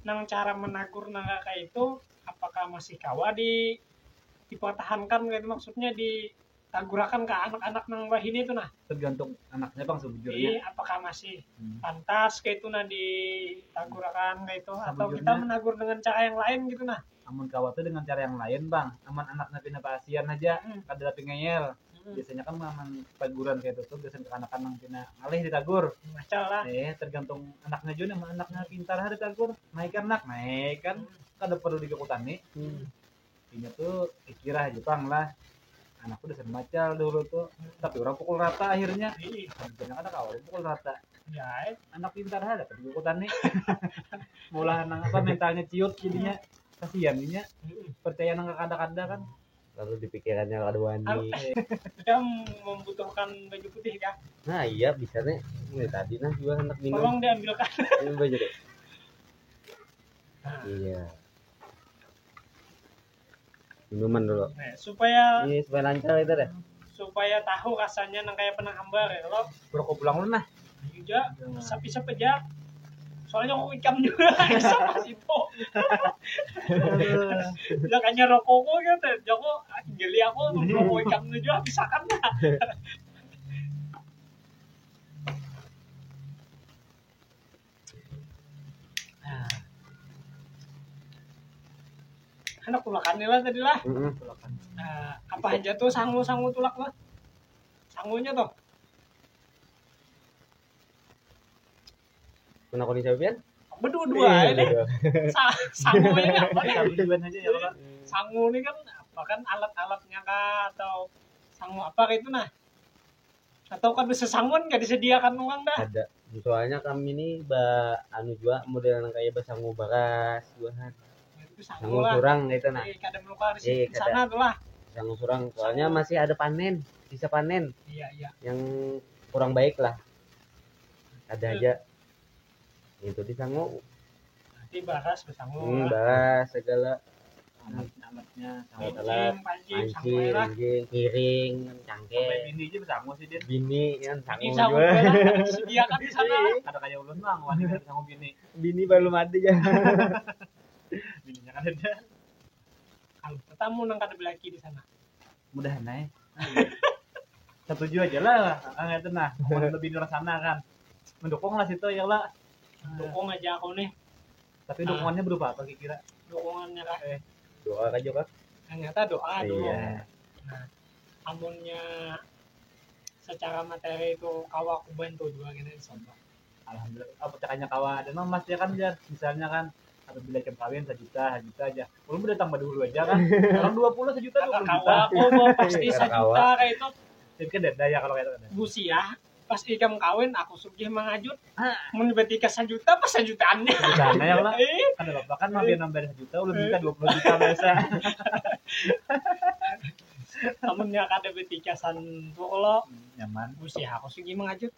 nang cara menagur naga kayak itu apakah masih kawa dipertahankan gitu maksudnya ditagurakan ke anak-anak nang bahini itu nah tergantung anaknya bang sebujurnya apakah masih pantas kayak itu nah ditagurakan kayak itu atau kita menagur dengan cara yang lain gitu nah amun kawatnya dengan cara yang lain bang aman anaknya pindah pasien aja kada pingeyel biasanya kan aman taguran kayak itu biasanya ke anak-anak pindah ngalih ditagur macam lah tergantung anaknya juga sama anaknya pintar hari ditagur naik kan kada perlu dikekutan nih ini tuh dikira aja bang lah anakku udah macal dulu tuh tapi orang pukul rata akhirnya banyak ada kawan pukul rata ya anak pintar ada tapi dikekutan nih mulai anak apa mentalnya ciut jadinya kasihan nya percaya nang kada-kada kan lalu dipikirannya kada wani kita membutuhkan baju putih ya nah iya bisa nih ini tadi nah juga anak minum tolong diambilkan ini baju deh iya minuman dulu supaya lancar itu deh supaya tahu rasanya nang kayak penang hambar ya lo berokok pulang lu nah juga bisa aja soalnya aku ikam juga sama itu jangannya rokokku gitu Joko geli aku rokok ikam juga bisa kan lah anak tulakan nih lah tadi lah apa aja tuh sangu tulak lah sangunya tuh pernah kau dicobain? Berdua ini sangunya apa aja ya kan sangu ini kan bahkan alat-alatnya kah atau sangu apa kayak itu nah atau kan bisa sangun nggak disediakan uang dah ada soalnya kami ini anu juga model kayak basangu baras buahan sangu surang gitu nah kada meluka di sana tuh lah sangu surang soalnya masih ada sisa panen iya yang kurang baik lah ada aja itu di sangu nanti baras besangu baras segala alatnya alat pancing kiring cangkeh bini aja besangu sih dia bini kan sangu juga disediakan di sana ada kayak ulun bang wanita besangu bini baru mati ya bininya kan ada kalau tetamu nang kada belaki di sana mudah naik setuju aja lah itu nah lebih di sana kan mendukung lah situ ya lah dukung aja aku nih tapi dukungannya berupa apa kira dukungannya kak doa aja kak ternyata doa dulu iya. Nah amunnya secara materi itu kawa aku bantu juga gitu sobat alhamdulillah apa caranya kawa dan mas ya kan misalnya kan apabila jam kawin 1 juta aja. Belum udah tambah dulu aja kan. Orang 20 1 juta 20 juta. Aku mau pasti 1 juta kayak itu. Jadi kan daya kalau kayak itu. Busia pas ikam kawin aku sugih mangajut. Mun berarti ka 1 juta pas 1 jutaannya. Jutaan ya lah. Kan Bapak kan mampir nambah 1 juta udah minta 20 juta biasa. Namunnya kada betikasan tuh kalau nyaman. Busia aku sugih mangajut.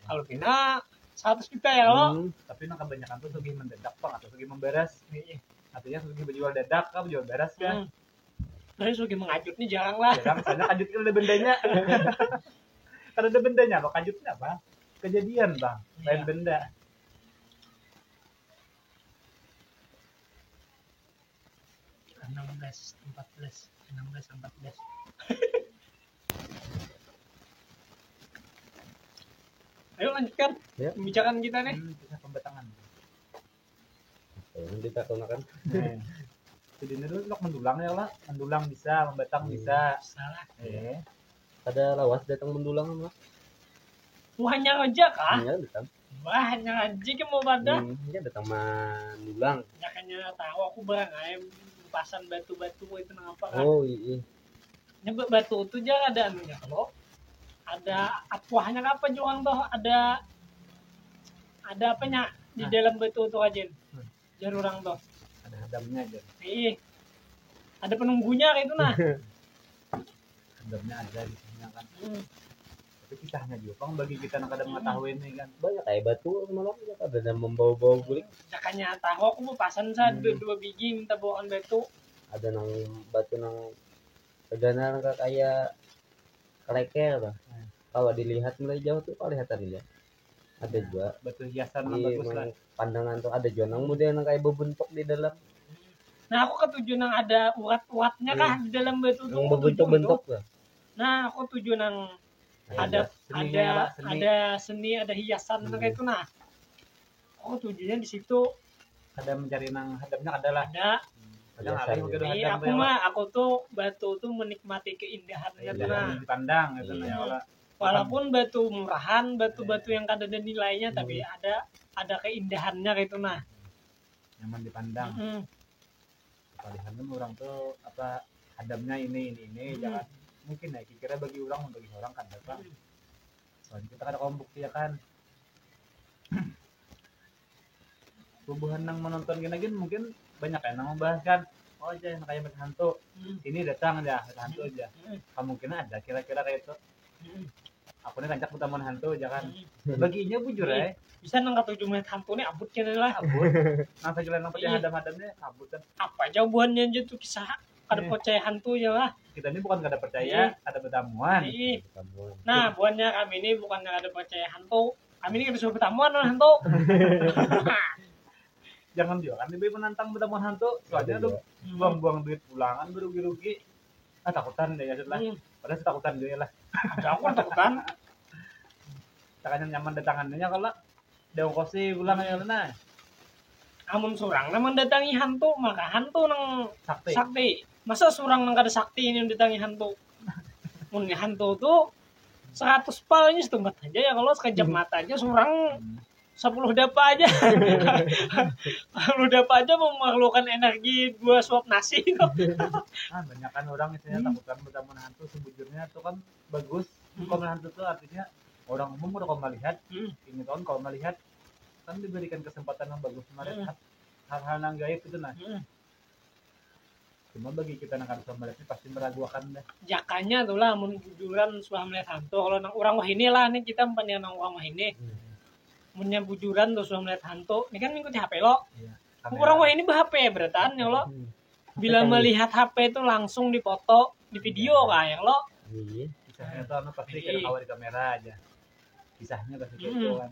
Kalau pina 100 juta ya lo. Tapi nang kebanyakan tuh sugih mendadak Bang atau sugih memberes. Artinya sugih berjual dadak kan berjual beres kan. Tapi sugih mengajut nih jarang lah. Jarang soalnya kajut kan ada bendanya. Kan ada bendanya lo kajutnya Bang. Kejadian Bang, lain benda. Enam belas, 14. Ayo lanjutkan pembicaraan kita nih. Bisa pembatangan. Yang ditakonakan. Jadi ini dulu mendulang ya lah, mendulang bisa, membatang bisa. Salah. Ada lawas datang mendulang mah. Hanya aja kah? Iya datang. Wah, hanya aja ke mau pada. Iya datang mendulang. Ya kayaknya tahu aku barang ayam pasang batu-batu itu nang apa kan? Oh iya. Nyebut batu itu jangan ada anunya kalau ada apuahnya apa juang toh ada apanya di dalam batu itu aja. Jar orang toh. Ada hadamnya aja. Ada penunggunya kayak itu nah. Hadamnya ada di sini kan. Tapi kisahnya juga Bang bagi kita yang kadang mengetahui ini kan. Banyak kayak batu semalam ada yang membawa-bawa guling. Jakanya tahu aku mau pasan sa 2 biji minta bawaan batu. Ada nang batu nang tegana kayak kleker lah. Kalau dilihat mulai jauh tuh kelihatan dia. Ada juga batu hiasan yang di bagus lah. Pandangan tuh ada juga nang model yang kayak berbentuk di dalam. Nah aku ketujuh nang ada urat-uratnya kah di dalam batu itu. Yang berbentuk-bentuk lah. Nah aku tujuh nang ada seni, ada hiasan kayak itu nah. Aku tujuhnya di situ. Ada mencari nang hadamnya adalah. Ada. Aku tuh batu tuh menikmati keindahannya tuh nah. Dipandang gitu nah. Walaupun batu murahan, batu-batu yang kada ada nilainya tapi ada keindahannya gitu nah. Nyaman dipandang. Palihannya orang tuh apa hadamnya ini jangan mungkin ya kira bagi orang kan Bang. Soalnya kita kada bukti ya kan. Tubuhan nang menonton gini mungkin banyak ya nang membahas kan. Oh aja yang kayak hantu. Ini datang aja, hantu aja. Kemungkinan ada kira-kira kayak itu. Aku nih kancak bertamuan hantu jangan. Baginya bujur ya. Bisa nang ketujuh menit hantu nih abut kena lah. Abut. Nang sajalan nang percaya hadam-hadamnya abut kan. Apa jawabannya aja tuh kisah kada percaya hantu ya lah. Kita ini bukan kada percaya, ada bertamuan. Nah, buannya kami ini bukan kada percaya hantu. Kami ini kada suruh bertamuan hantu. Jangan juga kan lebih menantang bertamuan hantu. Soalnya lu buang-buang duit pulangan berugi-rugi. Takutan deh ya setelah. Padahal takutan dia lah. Aku takutan. Takanya nyaman datangannya kalau diongkosi pulang aja nah. Amun surang nang mendatangi hantu maka hantu nang sakti. Masa surang nang kada sakti ini mendatangi hantu. Mun hantu tuh 100 palnya setempat aja ya kalau sekejap mata aja surang 10 dapa aja. 10 dapa aja memerlukan energi 2 suap nasi itu. Banyak kan orang istilahnya takutan bertamuan hantu sebujurnya itu kan bagus. Bukan hantu tuh artinya orang umum udah kalau melihat ini tahun kalau melihat kan diberikan kesempatan yang bagus melihat hal-hal yang gaib itu nah. Cuma bagi kita yang harus melihatnya pasti meragukan dah. Jakanya tuh lah mun bujuran suah melihat hantu kalau nang orang wah ini lah nih kita panjang nang orang wah ini. Munnya bujuran tuh suah melihat hantu. Ini kan mengikuti HP lo. Iya. Orang wah ini HP beratan ya lo. Bila melihat HP itu langsung dipoto, di video kayak lo. Iya. Kisahnya tuh pasti kada kawal di kamera aja. Kisahnya pasti gitu kan.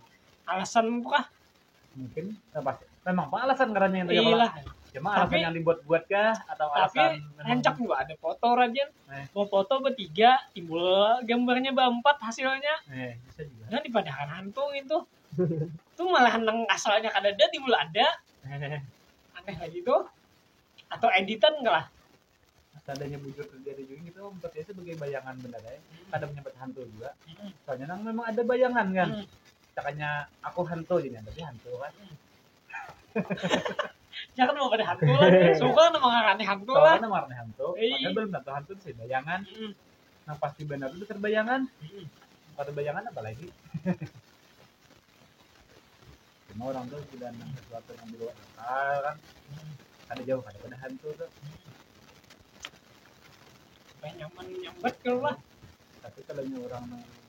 Alasan kah? Mungkin memang apa alasan karena yang tadi cuma alasan yang dibuat-buat kah atau alasan hancak juga ada foto Rajan mau foto bertiga timbul gambarnya berempat hasilnya bisa juga nah dipadakan hantu itu tuh malah nang asalnya kada ada timbul ada aneh lagi tuh atau editan enggak lah adanya bujur terjadi juga gitu berarti sebagai bayangan benar ya kada menyebut hantu juga soalnya nang memang ada bayangan kan Takanya aku hantu jadi tapi hantu kan. Jangan mau pada hantu lah. Suka nama ngakani hantu lah. Soalnya warna hantu, padahal belum tentu hantu sih bayangan. Nah pasti benar itu terbayangan. Kalau bayangan apa lagi? Cuma orang tuh sudah nang sesuatu yang di luar akal kan. Ada jauh ada hantu tuh. Kayak nyaman nyambet kalau lah. Tapi kalau orang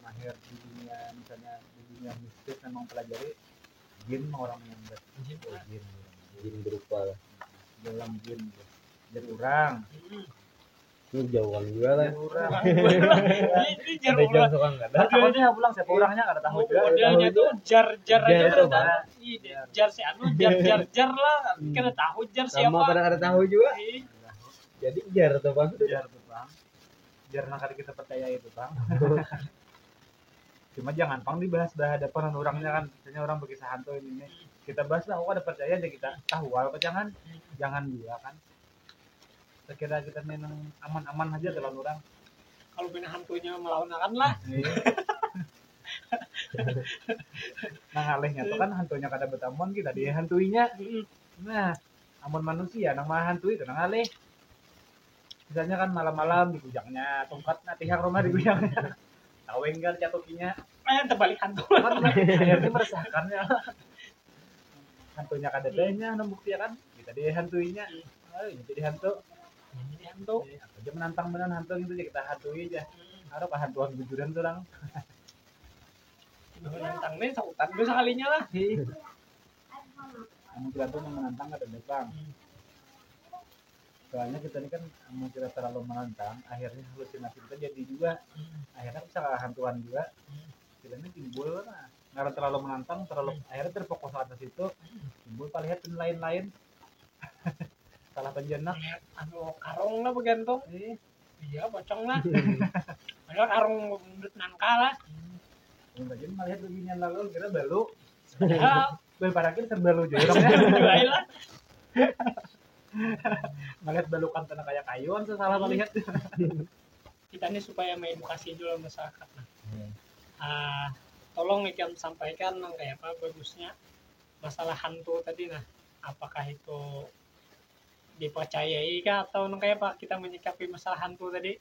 mahir di dunia misalnya di dunia mistis memang pelajari jin orang yang Jin berupa dalam jin jadi orang ini jauhan juga lah. Ini jar Ada jam orang. suka enggak ada. Takutnya pulang siapa orangnya nggak ada tahu juga. Modelnya tuh jar aja Jar udah itu, tahu. Jar si anu jar lah. Karena tahu jar siapa. Sama pada ada tahu juga. Ih, Jadi jar tuh bang. Jar tuh bang, jar nakal kita percaya itu bang. Cuma jangan pang dibahas hadapan orangnya kan, misalnya orang berkisah hantu ini kita bahas lah, ada percaya aja kita tahu apa jangan juga kan. Sekira kita memang aman-aman aja dalam orang. kalau benar hantunya melawan lah. Nah ngalihnya tuh kan hantunya kada betamon kita dia hantuinya. Nah amun manusia nama hantu itu nang ngalih. Misalnya kan malam-malam di kujangnya tongkat nanti yang rumah di kujangnya. Taweng kan catokinya. Terbalik hantu. Kan akhirnya meresahkan ya. Hantunya kada dehnya bukti kan kita dia hantuinya. Jadi hantu. Jadi hantu. Aja menantang beneran hantu gitu aja kita hantui aja. Harap hantuan bujuran tuh orang. Menantang nih sautan gue sekalinya lah. Kamu kita tuh menantang kada depan. Soalnya kita ini kan mau kita terlalu menantang, akhirnya halusinasi kita jadi juga. Akhirnya bisa hantuan juga. Kita ini timbul lah. Karena terlalu menantang, akhirnya terfokus atas itu, timbul lihat dan lain-lain. Salah penjenak. Anu karung lah begantung. Iya pocong lah. Padahal karung menurut nangka lah. Mungkin melihat beginian lalu kira balu. Padahal Daripada kita terbalu juga orangnya. jual lah. Melihat balukan tanah kayak kayuan salah melihat. Kita ini supaya mengedukasi juga masyarakat. Tolong ikan sampaikan kayak apa bagusnya masalah hantu tadi nah. Apakah itu dipercayai kah atau kayak apa kita menyikapi masalah hantu tadi?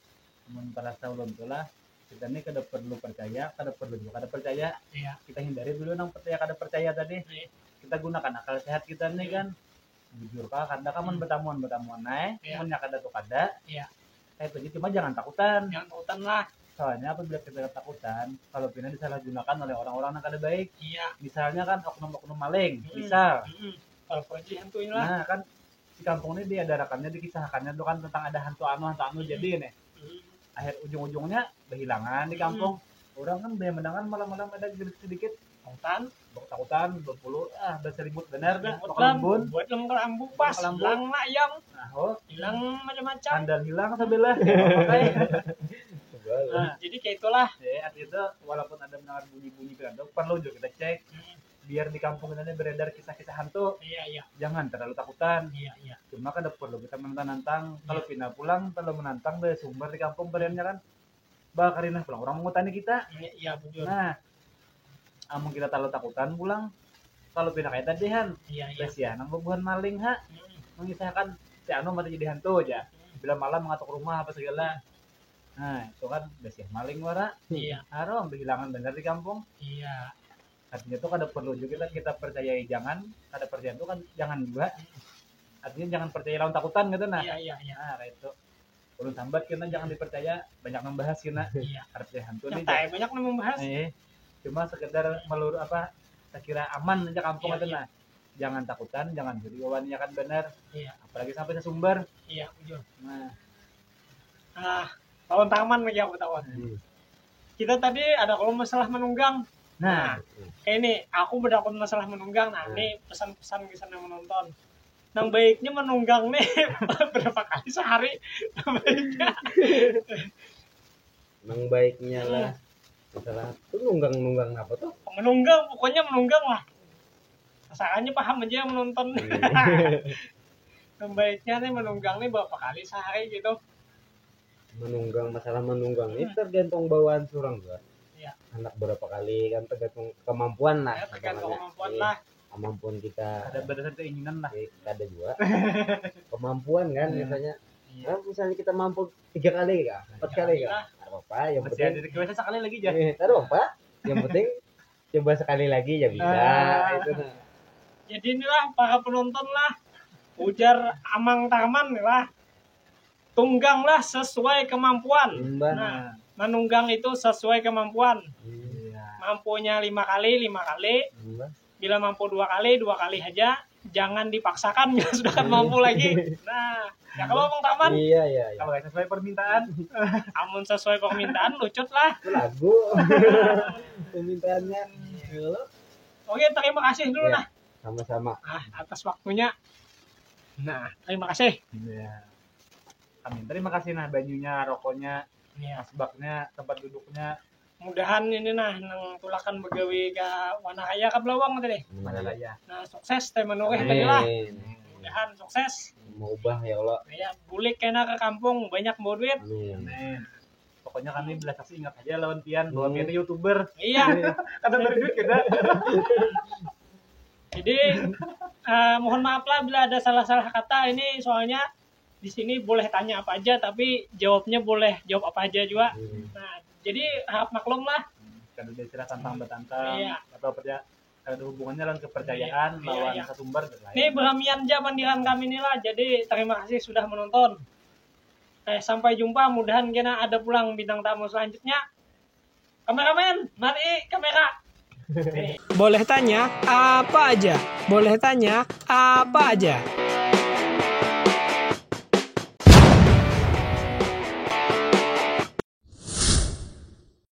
Pada tahun itulah kita ini kada perlu percaya, kada perlu juga kada percaya. Iya. Kita hindari dulu nang percaya kada percaya tadi. Iya. Kita gunakan akal sehat kita nih kan. Jujur kah kada kaman betamuan naik, Iya. mun kada tuh kada. Iya. Kayak itu cuma jangan takutan. Jangan takutan lah. Soalnya apabila kita ketakutan, kalau pina disalahgunakan oleh orang-orang yang kada baik. Iya. Misalnya kan oknum-oknum maling, misal. Kalau proyek hantunya lah. Nah, kan di kampung ini diadarakannya, dikisahkannya tuh kan tentang ada hantu anu jadi nih. Akhir ujung-ujungnya kehilangan di kampung. Orang kan mendengar malam-malam ada sedikit takutan 20 berseribut benar dah Lembun buat kelambu pas Kelambu. hilang ayam nah hilang macam-macam. andal hilang sebelah nah, Jadi kayak itulah. artinya itu walaupun ada mendengar bunyi-bunyi kerandok perlu juga kita cek biar di kampung kita ini beredar kisah-kisah hantu. Iya. Jangan terlalu takutan. Iya. Cuma kan perlu kita menantang. Kalau pindah pulang terlalu menantang deh sumber di kampung berennya kan bakarinah pulang orang mengutani kita. Iya betul. Nah, amun kita terlalu takutan pulang kalau pindah kayak tadi han Iya. ya nang bebuhan maling ha mengisahkan si anu mati jadi hantu aja bila malam mengatuk rumah apa segala. Nah itu kan besiah maling wara. Iya. Harum kehilangan bener di kampung. Iya. Artinya itu kada perlu juga kita percayai jangan kada percaya itu kan jangan juga. Artinya jangan percaya lawan takutan gitu nah. Iya. Nah kayak itu ulun sambat kita jangan dipercaya banyak membahas kita. Iya. Artinya hantu Yang nih. tay banyak yang membahas. Cuma sekedar melur apa saya kira aman aja kampung itu nah. Jangan takutan, jangan jadi wawannya kan benar. Iya. Apalagi sampai sesumber. Iya betul. Nah, tahun taman lagi aku tahu. Kita tadi ada kalau masalah menunggang. Nah, ini aku berdapat masalah menunggang. Nah, ini pesan-pesan ke sana menonton. Nang baiknya menunggang nih berapa kali sehari? Nang baiknya. Nang baiknya lah. Masalah itu nunggang apa tuh? Menunggang, pokoknya menunggang lah. Masalahnya paham aja yang menonton. Nang baiknya nih menunggang nih berapa kali sehari gitu. Masalah menunggang ini tergantung bawaan surang juga. Iya. Anak berapa kali kan tergantung kemampuan lah. Ya, tergantung kemampuan lah. kemampuan kita Ada batasan keinginan lah. ada juga kemampuan kan misalnya Iya. misalnya kita mampu 3 kali kah 4 kali kah ada apa yang Masih penting ada request sekali lagi aja. ada apa yang penting coba sekali lagi ya bisa itu nah. Jadi inilah para penonton lah, ujar Amang Tarman lah, tungganglah sesuai kemampuan. Nah, menunggang itu sesuai kemampuan. Mampunya 5 kali, 5 kali. Bila mampu 2 kali, 2 kali aja. Jangan dipaksakan bila sudah kan mampu lagi. Nah, ya kalau Amang Tarman. Iya. Kalau nggak sesuai permintaan, Amun sesuai permintaan, lucut lah. Itu lagu permintaannya. Oke, terima kasih dulu Ya. nah. Sama-sama. Atas waktunya. Nah, terima kasih. iya. Amin. Terima kasih nah banyunya, rokoknya, Ya, asbaknya, tempat duduknya, mudahan ini nah nang tulakan begawi ke Wanahaya ke Belawang tadi. mana lah ya. Nah, sukses teh menuhi tadi lah. Amin. Mudahan sukses. Mau ubah ya Allah. Ya, bulik kena ke kampung banyak bawa duit. Amin. Amin. Pokoknya kami belas kasih ingat aja lawan Pian bahwa Pian itu YouTuber. Iya. Kadang dari duit kita. Jadi mohon maaf lah bila ada salah-salah kata ini soalnya di sini boleh tanya apa aja tapi jawabnya boleh jawab apa aja juga. Nah, jadi harap maklum lah. Kan udah istilah tantang-betantang Iya. atau ada hubungannya dengan kepercayaan Iya, lawan iya. sesumber dan lain. Ini berhamian aja mandiran kami ini lah. Jadi terima kasih sudah menonton. Sampai jumpa. Mudahan kena ada pulang bintang tamu selanjutnya. Kameramen, mari kamera. Boleh tanya apa aja? Boleh tanya apa aja?